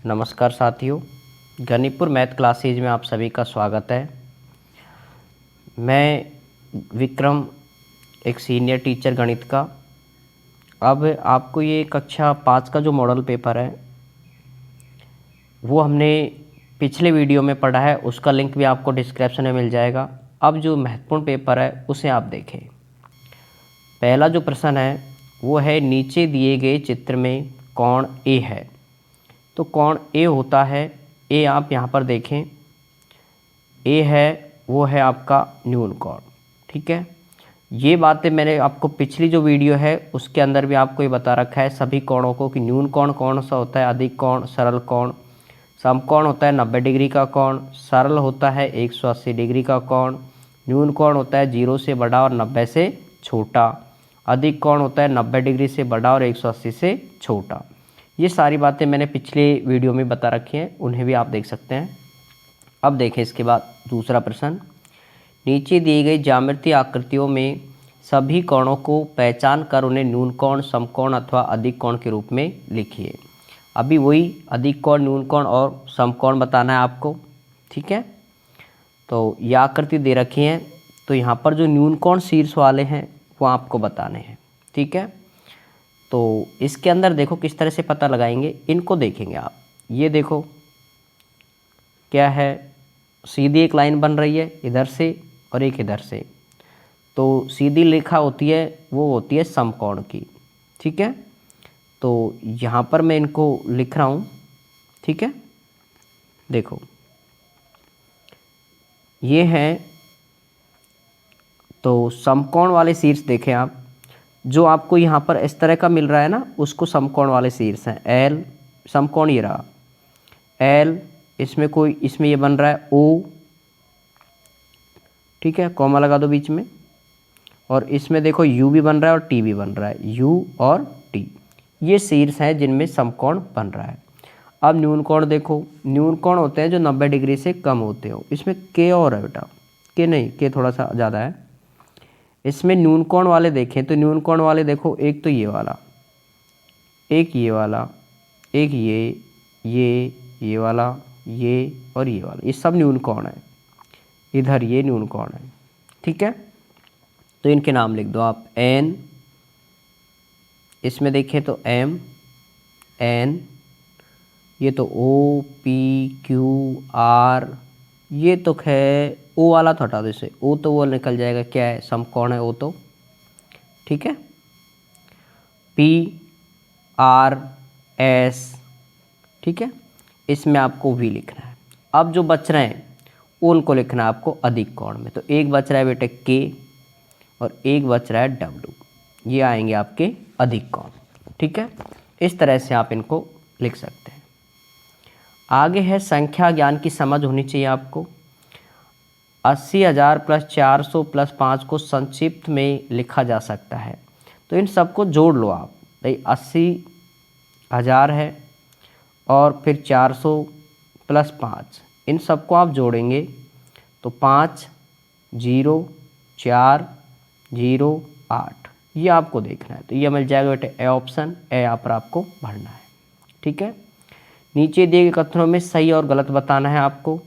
नमस्कार साथियों, गणितपुर math classes में आप सभी का स्वागत है। मैं विक्रम, एक सीनियर टीचर गणित का। अब आपको ये कक्षा 5 का जो मॉडल पेपर है वो हमने पिछले वीडियो में पढ़ा है, उसका लिंक भी आपको डिस्क्रिप्शन में मिल जाएगा। अब जो महत्वपूर्ण पेपर है उसे आप देखें। पहला जो प्रश्न है वो है, नीचे दिए गए चित्र में कोण ए है। तो कोण ए होता है, ए आप यहाँ पर देखें, ए है वो है आपका न्यून कोण। ठीक है, ये बातें मैंने आपको पिछली जो वीडियो है उसके अंदर भी आपको ये बता रखा है सभी कोणों को, कि न्यून कोण कौन सा होता है, अधिक कोण, सरल कोण। समकोण होता है 90 डिग्री का कोण, सरल होता है 180 डिग्री का कोण, न्यून कोण होता है 0 से बड़ा और 90 से छोटा, अधिक कोण होता है 90 डिग्री से बड़ा और 180 से छोटा। ये सारी बातें मैंने पिछले वीडियो में बता रखी हैं, उन्हें भी आप देख सकते हैं। अब देखें इसके बाद दूसरा प्रश्न, नीचे दी गई ज्यामितीय आकृतियों में सभी कोणों को पहचान कर उन्हें न्यून कोण, समकोण अथवा अधिक कोण के रूप में लिखिए। अभी वही अधिक कोण, न्यून कोण और समकोण बताना है आपको। ठीक है, तो ये आकृति दे रखी हैं, तो यहाँ पर जो न्यून कोण शीर्ष वाले हैं वो आपको बताने हैं। ठीक है, तो इसके अंदर देखो किस तरह से पता लगाएंगे, इनको देखेंगे आप। ये देखो क्या है, सीधी एक लाइन बन रही है इधर से और एक इधर से, तो सीधी रेखा होती है वो होती है समकोण की। ठीक है, तो यहाँ पर मैं इनको लिख रहा हूँ। ठीक है, देखो ये है, तो समकोण वाले शीर्ष देखें आप, जो आपको यहाँ पर इस तरह का मिल रहा है ना, उसको समकोण वाले शीर्ष हैं। एल समकोण ये रहा, एल इसमें कोई, इसमें ये बन रहा है ओ। ठीक है, कॉमा लगा दो बीच में, और इसमें देखो यू भी बन रहा है और टी भी बन रहा है, यू और टी। ये शीर्ष हैं जिनमें समकोण बन रहा है। अब न्यून कोण देखो, न्यून कोण होते हैं जो 90 डिग्री से कम होते हो। इसमें के और है बेटा, के नहीं, के थोड़ा सा ज़्यादा है। इसमें न्यून कोण वाले देखें तो न्यून कोण वाले देखो, एक तो ये वाला, एक ये वाला, एक ये वाला, ये और ये वाला, ये सब न्यून कोण है। इधर ये न्यून कोण है। ठीक है, तो इनके नाम लिख दो आप। एन, इसमें देखें तो एम, एन, ये तो ओ, पी, क्यू, आर, ये तो है ओ वाला तो हटा दो इसे, ओ तो वो निकल जाएगा, क्या है, समकोण है ओ तो। ठीक है, पी, आर, एस। ठीक है, इसमें आपको वी लिखना है। अब जो बच रहे हैं उनको लिखना है आपको अधिक कोण में। तो एक बच रहा है बेटे के और एक बच रहा है डब्ल्यू, ये आएंगे आपके अधिक कोण। ठीक है, इस तरह से आप इनको लिख सकते हैं। आगे है, संख्या ज्ञान की समझ होनी चाहिए आपको। 80,000 प्लस 400 प्लस 5 को संक्षिप्त में लिखा जा सकता है। तो इन सबको जोड़ लो आप। भाई 80,000 है और फिर 400 प्लस 5, इन सबको आप जोड़ेंगे तो 5, 0, 4, 0, 8, ये आपको देखना है। तो ये मिल जाएगा बेटे ए ऑप्शन, ए यहाँ पर आपको भरना है। ठीक है, नीचे दिए गए कथनों में सही और गलत बताना है आपको।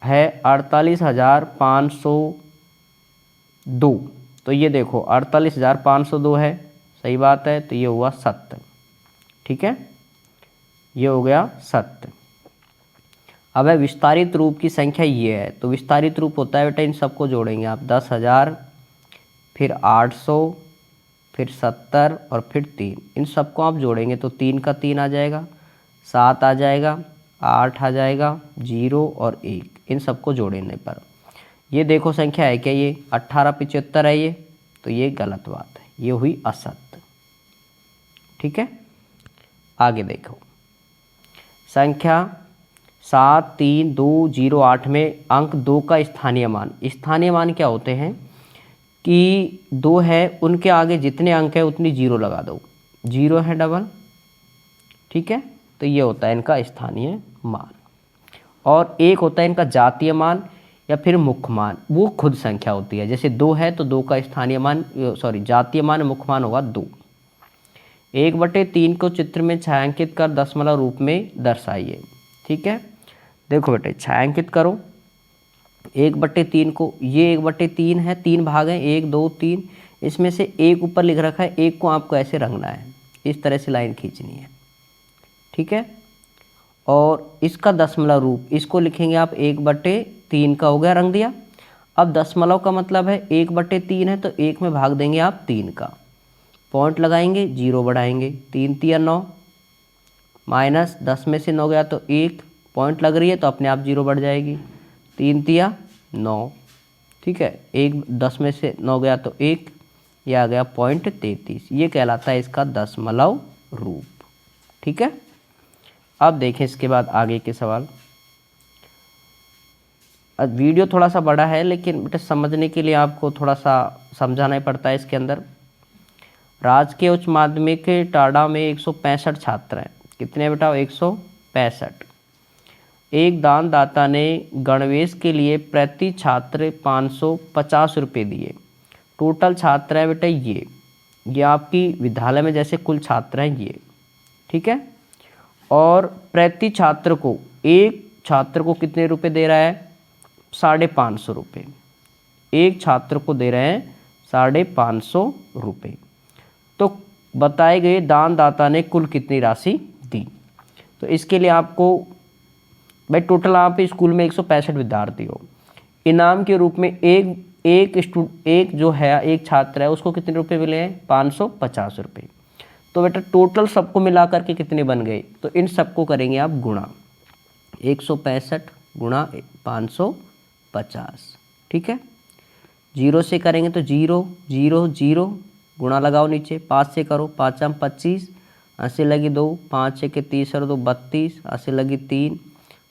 है 48,502, तो ये देखो 48,502 है, सही बात है, तो ये हुआ सत्य। ठीक है, ये हो गया सत्य। अब है विस्तारित रूप की संख्या ये है, तो विस्तारित रूप होता है बेटा, इन सबको जोड़ेंगे आप, 10,000 फिर 800 फिर 70 और फिर 3, इन सबको आप जोड़ेंगे तो 3 का 3 आ जाएगा, 7 आ जाएगा, 8 आ जाएगा, 0 और 1, इन सबको जोड़ने पर ये देखो संख्या है क्या, ये 1875 है ये, तो ये गलत बात है, ये हुई असत्य। ठीक है, आगे देखो संख्या 73208 में अंक 2 का स्थानीय मान। स्थानीय मान क्या होते हैं कि 2 है, उनके आगे जितने अंक है उतनी 0 लगा दो, 0 है डबल। ठीक है, तो ये होता है इनका स्थानीय मान। और एक होता है इनका जातीय मान या फिर मुख्य मान, वो खुद संख्या होती है। जैसे 2 है तो 2 का स्थानीय मान, सॉरी जातीय मान, मुख्य मान होगा 2। 1/3 को चित्र में छायांकित कर दशमलव रूप में दर्शाइए। ठीक है, देखो बेटे छायांकित करो 1/3 को, ये 1/3 है, 3 भाग हैं 1 2 3, इसमें से एक ऊपर लिख रखा है, एक को आपको ऐसे रंगना है, इस तरह से लाइन खींचनी है। ठीक है, और इसका दशमलव रूप इसको लिखेंगे आप 1/3 का हो गया, रंग दिया। अब दशमलव का मतलब है 1/3 है तो 1 में भाग देंगे आप 3 का, पॉइंट लगाएंगे, 0 बढ़ाएंगे, 3 तिया 9, माइनस 10 में से 9 गया तो 1, पॉइंट लग रही है तो अपने आप 0 बढ़ जाएगी, 3 तिया 9। ठीक है, 10 में से 9 गया तो 1, ये आ गया 0.33, ये कहलाता है इसका दशमलव रूप। ठीक है, अब देखें इसके बाद आगे के सवाल। अब वीडियो थोड़ा सा बड़ा है लेकिन बेटा समझने के लिए आपको थोड़ा सा समझाना ही पड़ता है। इसके अंदर राजकीय उच्च माध्यमिक टाडा में 165 छात्र हैं। कितने बेटा? 165। एक दानदाता ने गणवेश के लिए प्रति छात्र 550 रुपये दिए। टोटल छात्र है बेटा ये आपकी विद्यालय में जैसे कुल छात्र हैं ये। ठीक है, और प्रति छात्र को, एक छात्र को कितने रुपए दे रहा है? 550 रुपये। एक छात्र को दे रहे हैं 550 रुपये। तो बताए गए दानदाता ने कुल कितनी राशि दी? तो इसके लिए आपको भाई टोटल आप स्कूल में 165 विद्यार्थी हो, इनाम के रूप में एक जो है एक छात्र है उसको कितने रुपए मिले हैं? 550 रुपये। तो बेटा टोटल सबको मिला करके कितने बन गए? तो इन सबको करेंगे आप गुणा, 165 गुणा 550। ठीक है, 0 से करेंगे तो 0 0 0, गुणा लगाओ नीचे, 5 से करो, 5 25, 80 लगी 2, 5 1 30 और 2 32, 80 लगी 3,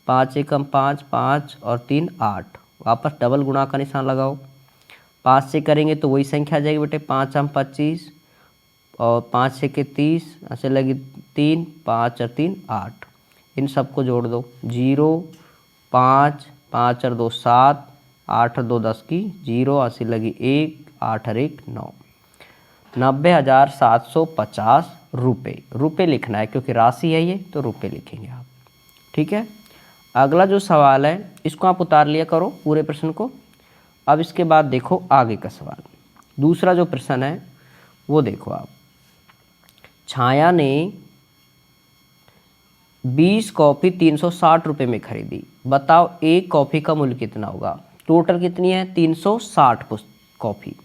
5 1 5 5 और 3 8, वापस डबल गुणा का निशान लगाओ। 5 से करेंगे तो वही संख्या आ जाएगी बेटे, 5 25 और 5 1 30, 80 लगी 3, 5 और 3 8, इन सबको जोड़ दो, 0 5 5 और 2 7, 8 और 2 10 की 0, 80 लगी 1, 8 और 1 9, 90,750 रुपये। रुपये लिखना है क्योंकि राशि है ये, तो रुपये लिखेंगे आप। ठीक है, अगला जो सवाल है इसको आप उतार लिया करो पूरे प्रश्न को। अब इसके बाद देखो आगे का सवाल, दूसरा जो प्रश्न है वो देखो आप। छाया ने 20 कॉफ़ी 360 रुपये में खरीदी। बताओ एक कॉफ़ी का मूल्य कितना होगा? टोटल कितनी है? 360 कॉफ़ी।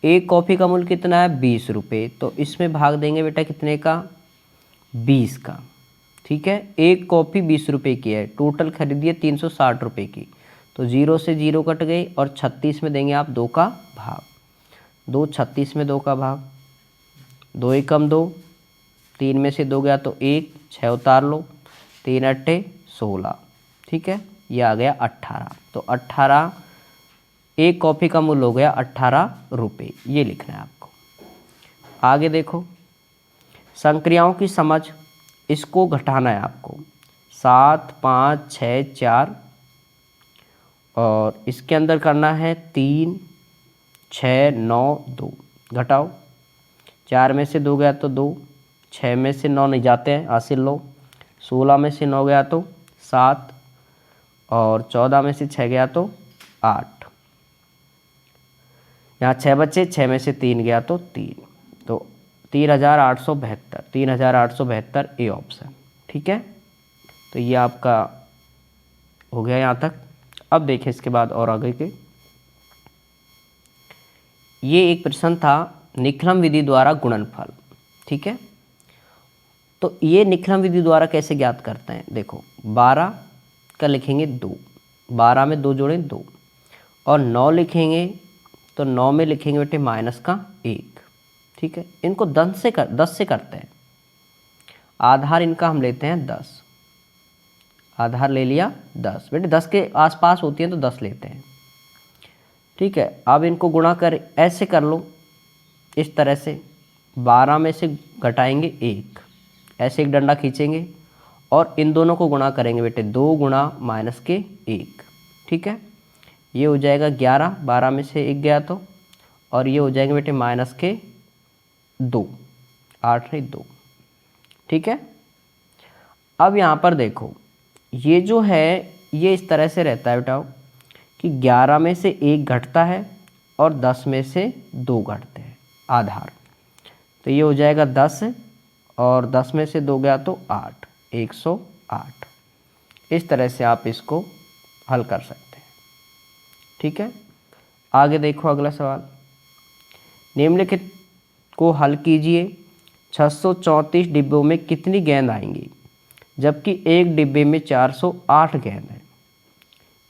एक कॉफ़ी का मूल्य कितना है? 20 रुपये। तो इसमें भाग देंगे बेटा कितने का? 20 का। ठीक है, एक कॉफ़ी 20 रुपये की है, टोटल खरीदी है 360 रुपये की, तो 0 से 0 कट गई और 36 में देंगे आप 2 का भाग, 2 36 में 2 का भाग, 2 एकम 2, 3 में से 2 गया तो 1, 6 उतार लो, 3 अट्ठे 16। ठीक है, ये आ गया 18। तो 18, एक कॉफ़ी का मूल्य हो गया 18 रुपये, ये लिखना है आपको। आगे देखो, संक्रियाओं की समझ, इसको घटाना है आपको। 7 5 6 4 और इसके अंदर करना है 3 6 9 2, घटाओ, 4 में से 2 गया तो 2, 6 में से 9 नहीं जाते हैं, हासिल लो, 16 में से 9 गया तो 7 और 14 में से 6 गया तो 8, यहाँ 6 बचे, 6 में से 3 गया तो 3, तो 3872, 3872 ए ऑप्शन। ठीक है, तो ये आपका हो गया यहाँ तक। अब देखें इसके बाद और आगे के, ये एक प्रश्न था निखलम विधि द्वारा गुणनफल। ठीक है, तो ये निखलम विधि द्वारा कैसे ज्ञात करते हैं? देखो 12 का लिखेंगे 2, 12 में 2 जोड़ें 2, और 9 लिखेंगे तो 9 में लिखेंगे बेटे माइनस का 1। ठीक है, इनको 10 से करते हैं। आधार इनका हम लेते हैं 10, आधार ले लिया 10, बेटे 10 के आसपास होती है तो 10 लेते हैं। ठीक है, अब इनको गुणा कर ऐसे कर लो, इस तरह से 12 में से घटाएंगे 1, ऐसे एक डंडा खींचेंगे और इन दोनों को गुणा करेंगे बेटे, 2 गुणा माइनस के 1। ठीक है, ये हो जाएगा 11, 12 में से 1 गया तो, और ये हो जाएंगे बेटे माइनस के 2, 8 नहीं 2। ठीक है, अब यहाँ पर देखो ये जो है ये इस तरह से रहता है बेटाओ कि 11 में से 1 घटता है और 10 में से 2 घटते हैं आधार। तो ये हो जाएगा 10 और 10 में से 2 गया तो 8, 108। इस तरह से आप इसको हल कर सकते हैं। ठीक है, आगे देखो अगला सवाल। निम्नलिखित को हल कीजिए। 634 डिब्बों में कितनी गेंद आएंगी जबकि एक डिब्बे में 408 गेंद है।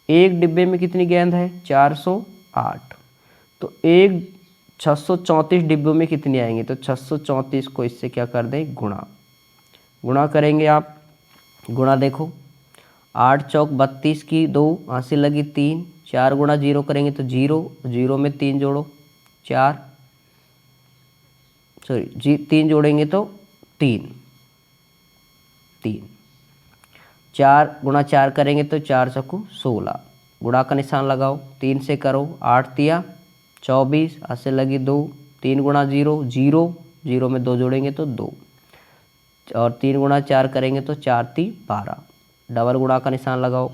एक डिब्बे में कितनी गेंद है? 408। तो एक 634 डिब्बों में कितनी आएंगी? तो 634 को इससे क्या कर दें? गुणा करेंगे आप। गुणा देखो 8 चौक 32 की 2 हासिल लगी 3, 4 गुणा 0 करेंगे तो 0, 0 में 3 जोड़ो 4, 3 जोड़ेंगे तो 3, 4 गुणा 4 करेंगे तो 4 चौको 16। गुणा का निशान लगाओ, 3 से करो, 8 तिया 24 हासिल लगी 2, 3 गुणा 0, 0, 0 में 2 जोड़ेंगे तो 2 और 3 गुणा 4 करेंगे तो 4 ती 12। डबल गुणा का निशान लगाओ,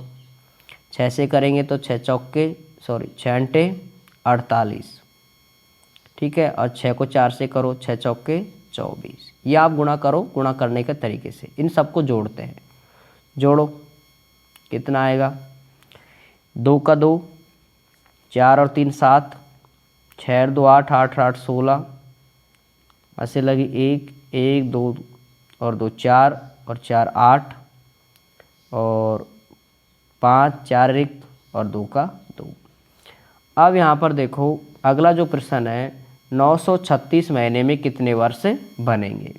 6 से करेंगे तो 6 अंटे 48। ठीक है, और 6 को 4 से करो, 6 चौके 24। ये आप गुणा करो गुणा करने के तरीके से। इन सबको जोड़ते हैं, जोड़ो कितना आएगा? 2 का 2, 4 और 3 7, 6 और 2 8, 8 8 16, ऐसे लगी 1 1 2 और 2 4 और 4 8 और 5 4 1 और 2 का 2। अब यहाँ पर देखो अगला जो प्रश्न है 936 महीने में कितने वर्ष बनेंगे।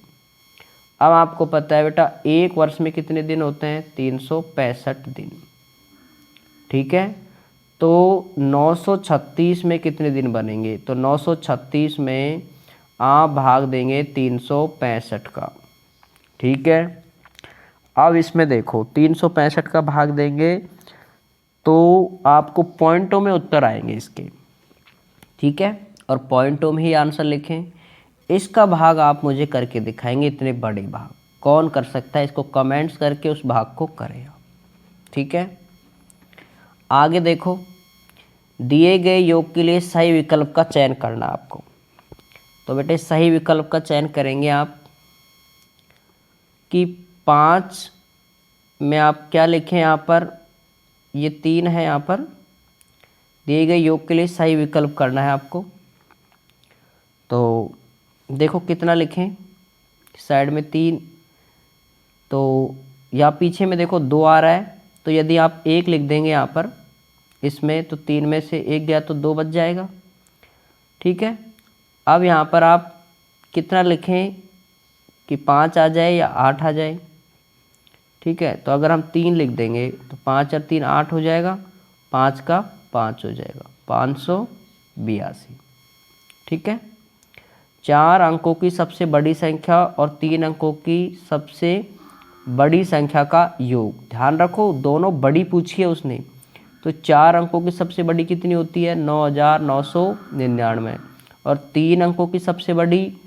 अब आपको पता है बेटा एक वर्ष में कितने दिन होते हैं? 365 दिन। ठीक है, तो 936 में कितने दिन बनेंगे? तो 936 में आप भाग देंगे 365 का। ठीक है, अब इसमें देखो 365 का भाग देंगे तो आपको पॉइंटों में उत्तर आएंगे इसके। ठीक है, और पॉइंटों में ही आंसर लिखें। इसका भाग आप मुझे करके दिखाएंगे, इतने बड़े भाग कौन कर सकता है? इसको कमेंट्स करके उस भाग को करें आप। ठीक है, आगे देखो दिए गए योग के लिए सही विकल्प का चयन करना आपको। तो बेटे सही विकल्प का चयन करेंगे आप कि 5 में आप क्या लिखें? यहाँ पर ये 3 है, यहाँ पर दिए गए योग के लिए सही विकल्प करना है आपको। तो देखो कितना लिखें, साइड में 3, तो यहाँ पीछे में देखो 2 आ रहा है, तो यदि आप 1 लिख देंगे यहाँ पर इसमें तो 3 में से 1 गया तो 2 बच जाएगा। ठीक है, अब यहाँ पर आप कितना लिखें कि 5 आ जाए या 8 आ जाए। ठीक है, तो अगर हम 3 लिख देंगे तो 5 और 3 8 हो जाएगा, 5 का 5 हो जाएगा, 582। ठीक है, 4 अंकों की सबसे बड़ी संख्या और 3 अंकों की सबसे बड़ी संख्या का योग। ध्यान रखो दोनों बड़ी पूछी है उसने, तो 4 अंकों की सबसे बड़ी कितनी होती है? 9999। और 3 अंकों की सबसे बड़ी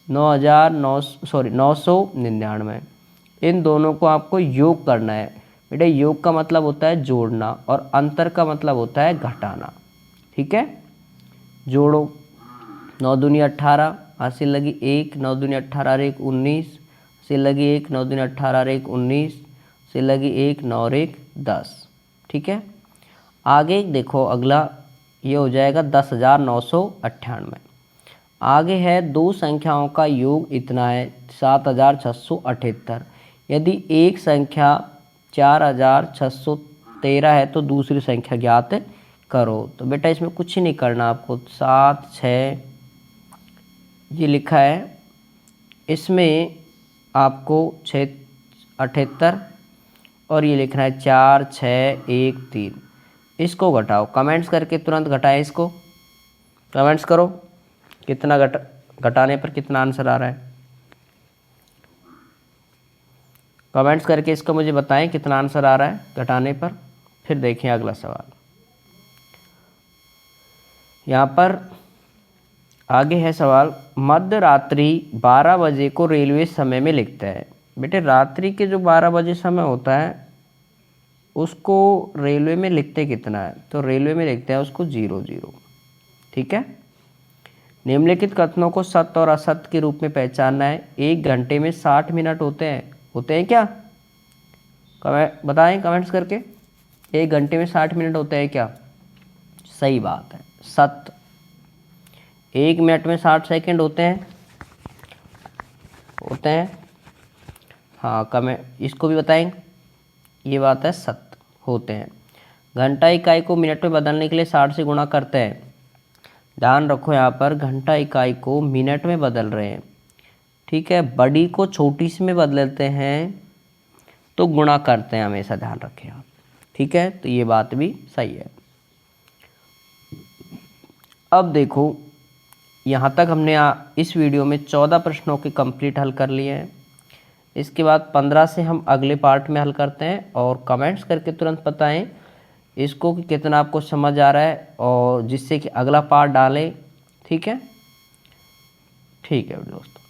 999। इन दोनों को आपको योग करना है। बेटा योग का मतलब होता है जोड़ना और अंतर का मतलब होता है घटाना। ठीक है, जोड़ो 9 दूनी 18, हासिल लगी 1, 9 दूनी 18 और 1 19, हासिल लगी 1, 9 दूनी 18 और 1 19, हासिल लगी 1, 9 और 1 10। ठीक है, आगे देखो अगला ये हो जाएगा 10,998। आगे है दो संख्याओं का योग इतना है 7,678। यदि एक संख्या 4,613 है तो दूसरी संख्या ज्ञात करो। तो बेटा इसमें कुछ ही नहीं करना आपको, 7 6 ये लिखा है, इसमें आपको 678 और ये लिखना है 4 6 1 3। इसको घटाओ, कमेंट्स करके तुरंत घटाएं इसको। कमेंट्स करो कितना घटाने पर कितना आंसर आ रहा है। कमेंट्स करके इसको मुझे बताएं कितना आंसर आ रहा है घटाने पर। फिर देखें अगला सवाल। यहाँ पर आगे है सवाल, मध्य रात्रि 12 बजे को रेलवे समय में लिखता है। बेटे रात्रि के जो 12 बजे समय होता है उसको रेलवे में लिखते कितना है, तो रेलवे में लिखते हैं उसको 00। ठीक है। निम्नलिखित कथनों को सत्य और असत्य के रूप में पहचानना है। 1 घंटे में 60 मिनट होते हैं क्या? बताएं कमेंट्स करके, 1 घंटे में 60 मिनट होते हैं क्या? सही बात है, सत्य। 1 मिनट में 60 सेकंड होते हैं हाँ, कमेंट इसको भी बताएंगे, ये बात है, सत्य होते हैं। घंटा इकाई को मिनट में बदलने के लिए 60 से गुणा करते हैं। ध्यान रखो यहाँ पर घंटा इकाई को मिनट में बदल रहे हैं। ठीक है, बड़ी को छोटी सी में बदलते हैं तो गुणा करते हैं, हमेशा ध्यान रखें आप। ठीक है, तो ये बात भी सही है। अब देखो, यहाँ तक हमने इस वीडियो में 14 प्रश्नों के कंप्लीट हल कर लिए हैं। इसके बाद 15 से हम अगले पार्ट में हल करते हैं, और कमेंट्स करके तुरंत बताएं इसको कि कितना आपको समझ आ रहा है, और जिससे कि अगला पार्ट डालें। ठीक है, ठीक है दोस्तों।